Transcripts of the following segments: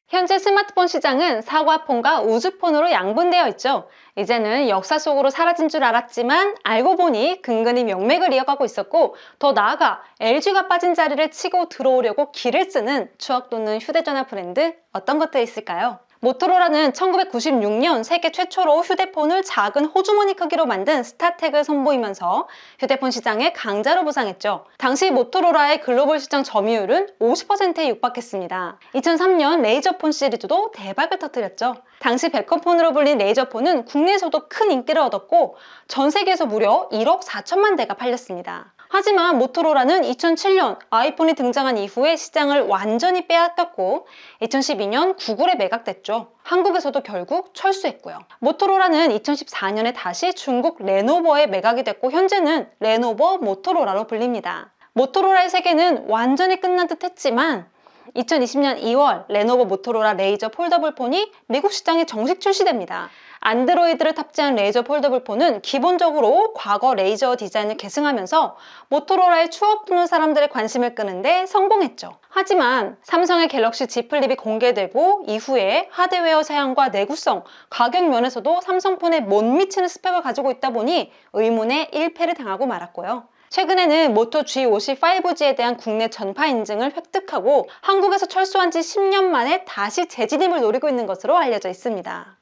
현재 스마트폰 시장은 사과폰과 우주폰으로 양분되어 있죠. 이제는 역사 속으로 사라진 줄 알았지만 알고 보니 근근히 명맥을 이어가고 있었고, 더 나아가 LG가 빠진 자리를 치고 들어오려고 기를 쓰는 추억 돋는 휴대전화 브랜드, 어떤 것들이 있을까요? 모토로라는 1996년 세계 최초로 휴대폰을 작은 호주머니 크기로 만든 스타텍을 선보이면서 휴대폰 시장의 강자로 부상했죠. 당시 모토로라의 글로벌 시장 점유율은 50%에 육박했습니다. 2003년 레이저폰 시리즈도 대박을 터뜨렸죠. 당시 백컴폰으로 불린 레이저폰은 국내에서도 큰 인기를 얻었고 전 세계에서 무려 1억 4천만 대가 팔렸습니다. 하지만 모토로라는 2007년 아이폰이 등장한 이후에 시장을 완전히 빼앗겼고 2012년 구글에 매각됐죠. 한국에서도 결국 철수했고요. 모토로라는 2014년에 다시 중국 레노버에 매각이 됐고 현재는 레노버 모토로라로 불립니다. 모토로라의 세계는 완전히 끝난 듯 했지만 2020년 2월 레노버 모토로라 레이저 폴더블 폰이 미국 시장에 정식 출시됩니다. 안드로이드를 탑재한 레이저 폴더블 폰은 기본적으로 과거 레이저 디자인을 계승하면서 모토로라의 추억 돋는 사람들의 관심을 끄는데 성공했죠. 하지만 삼성의 갤럭시 Z 플립이 공개되고 이후에 하드웨어 사양과 내구성, 가격 면에서도 삼성폰에 못 미치는 스펙을 가지고 있다 보니 의문의 1패를 당하고 말았고요. 최근에는 모토 G50 5G에 대한 국내 전파 인증을 획득하고 한국에서 철수한 지 10년 만에 다시 재진입을 노리고 있는 것으로 알려져 있습니다.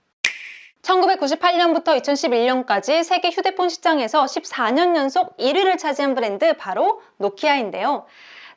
1998년부터 2011년까지 세계 휴대폰 시장에서 14년 연속 1위를 차지한 브랜드 바로 노키아인데요.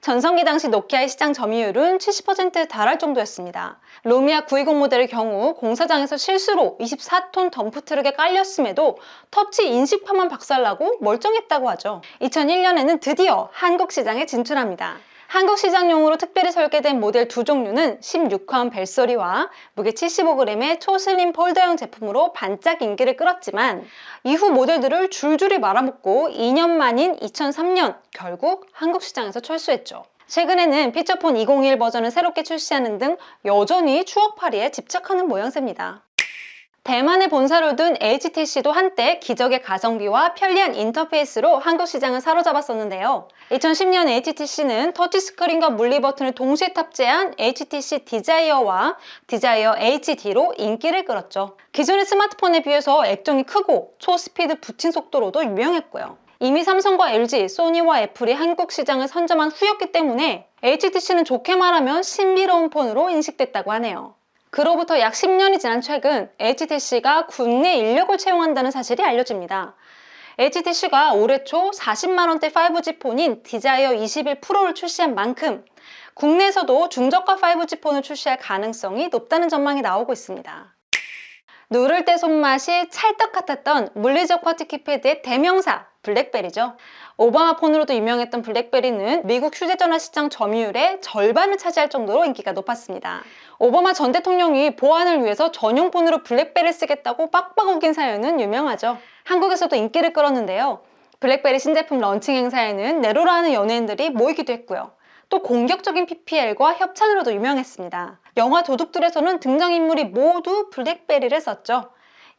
전성기 당시 노키아의 시장 점유율은 70%에 달할 정도였습니다. 루미아 920 모델의 경우 공사장에서 실수로 24톤 덤프 트럭에 깔렸음에도 터치 인식파만 박살나고 멀쩡했다고 하죠. 2001년에는 드디어 한국 시장에 진출합니다. 한국 시장용으로 특별히 설계된 모델 두 종류는 16화 벨소리와 무게 75g의 초슬림 폴더형 제품으로 반짝 인기를 끌었지만 이후 모델들을 줄줄이 말아먹고 2년 만인 2003년 결국 한국 시장에서 철수했죠. 최근에는 피처폰 201 버전을 새롭게 출시하는 등 여전히 추억팔이에 집착하는 모양새입니다. 대만에 본사를 둔 HTC도 한때 기적의 가성비와 편리한 인터페이스로 한국 시장을 사로잡았었는데요. 2010년 HTC는 터치스크린과 물리 버튼을 동시에 탑재한 HTC 디자이어와 디자이어 HD로 인기를 끌었죠. 기존의 스마트폰에 비해서 액정이 크고 초스피드 부팅 속도로도 유명했고요. 이미 삼성과 LG, 소니와 애플이 한국 시장을 선점한 후였기 때문에 HTC는 좋게 말하면 신비로운 폰으로 인식됐다고 하네요. 그로부터 약 10년이 지난 최근 HTC가 국내 인력을 채용한다는 사실이 알려집니다. HTC가 올해 초 40만원대 5G 폰인 디자이어 21 프로를 출시한 만큼 국내에서도 중저가 5G 폰을 출시할 가능성이 높다는 전망이 나오고 있습니다. 누를 때 손맛이 찰떡 같았던 물리적 쿼트 키패드의 대명사 블랙베리죠. 오바마 폰으로도 유명했던 블랙베리는 미국 휴대전화 시장 점유율의 절반을 차지할 정도로 인기가 높았습니다. 오바마 전 대통령이 보안을 위해서 전용 폰으로 블랙베리를 쓰겠다고 빡빡 우긴 사연은 유명하죠. 한국에서도 인기를 끌었는데요. 블랙베리 신제품 런칭 행사에는 네로라는 연예인들이 모이기도 했고요. 또 공격적인 PPL과 협찬으로도 유명했습니다. 영화 도둑들에서는 등장인물이 모두 블랙베리를 썼죠.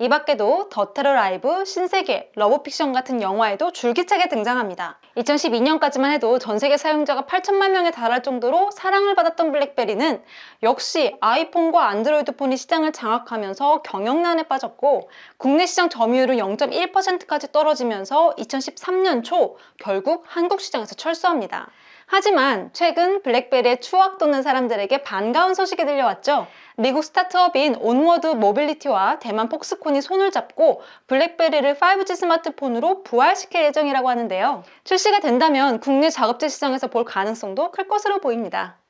이 밖에도 더 테러 라이브, 신세계, 러브픽션 같은 영화에도 줄기차게 등장합니다. 2012년까지만 해도 전세계 사용자가 8천만 명에 달할 정도로 사랑을 받았던 블랙베리는 역시 아이폰과 안드로이드 폰이 시장을 장악하면서 경영난에 빠졌고 국내 시장 점유율은 0.1%까지 떨어지면서 2013년 초 결국 한국 시장에서 철수합니다. 하지만 최근 블랙베리의 추억 돋는 사람들에게 반가운 소식이 들려왔죠. 미국 스타트업인 온워드 모빌리티와 대만 폭스콘이 손을 잡고 블랙베리를 5G 스마트폰으로 부활시킬 예정이라고 하는데요. 출시가 된다면 국내 자급제 시장에서 볼 가능성도 클 것으로 보입니다.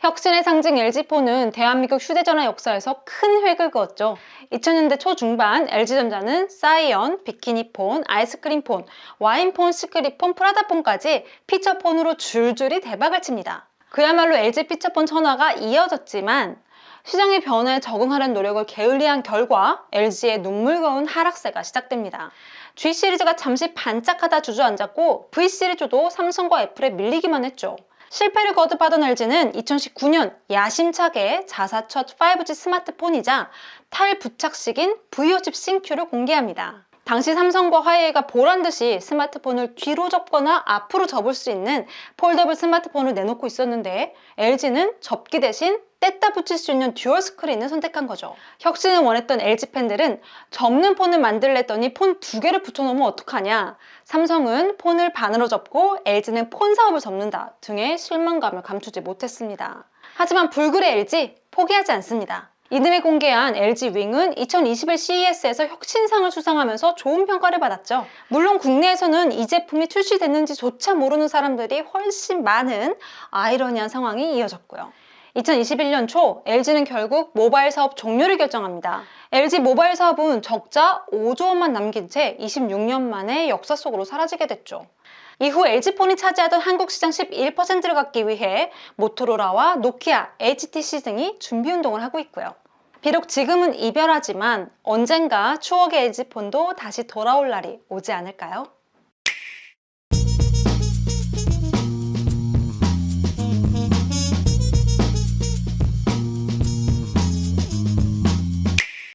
혁신의 상징 LG폰은 대한민국 휴대전화 역사에서 큰 획을 그었죠. 2000년대 초중반 LG전자는 사이언, 비키니폰, 아이스크림폰, 와인폰, 시크릿폰, 프라다폰까지 피처폰으로 줄줄이 대박을 칩니다. 그야말로 LG 피처폰 천하가 이어졌지만 시장의 변화에 적응하려는 노력을 게을리한 결과 LG의 눈물겨운 하락세가 시작됩니다. G 시리즈가 잠시 반짝하다 주저앉았고 V 시리즈도 삼성과 애플에 밀리기만 했죠. 실패를 거듭하던 LG는 2019년 야심차게 자사 첫 5G 스마트폰이자 탈부착식인 V50 신큐를 공개합니다. 당시 삼성과 화웨이가 보란듯이 스마트폰을 뒤로 접거나 앞으로 접을 수 있는 폴더블 스마트폰을 내놓고 있었는데 LG는 접기 대신 뗐다 붙일 수 있는 듀얼 스크린을 선택한 거죠. 혁신을 원했던 LG 팬들은 접는 폰을 만들랬더니 폰 2개를 붙여놓으면 어떡하냐, 삼성은 폰을 반으로 접고 LG는 폰 사업을 접는다 등의 실망감을 감추지 못했습니다. 하지만 불굴의 LG 포기하지 않습니다. 이듬해 공개한 LG 윙은 2021 CES에서 혁신상을 수상하면서 좋은 평가를 받았죠. 물론 국내에서는 이 제품이 출시됐는지조차 모르는 사람들이 훨씬 많은 아이러니한 상황이 이어졌고요. 2021년 초 LG는 결국 모바일 사업 종료를 결정합니다. LG 모바일 사업은 적자 5조 원만 남긴 채 26년 만에 역사 속으로 사라지게 됐죠. 이후 LG폰이 차지하던 한국 시장 11%를 갖기 위해 모토로라와 노키아, HTC 등이 준비 운동을 하고 있고요. 비록 지금은 이별하지만 언젠가 추억의 LG폰도 다시 돌아올 날이 오지 않을까요?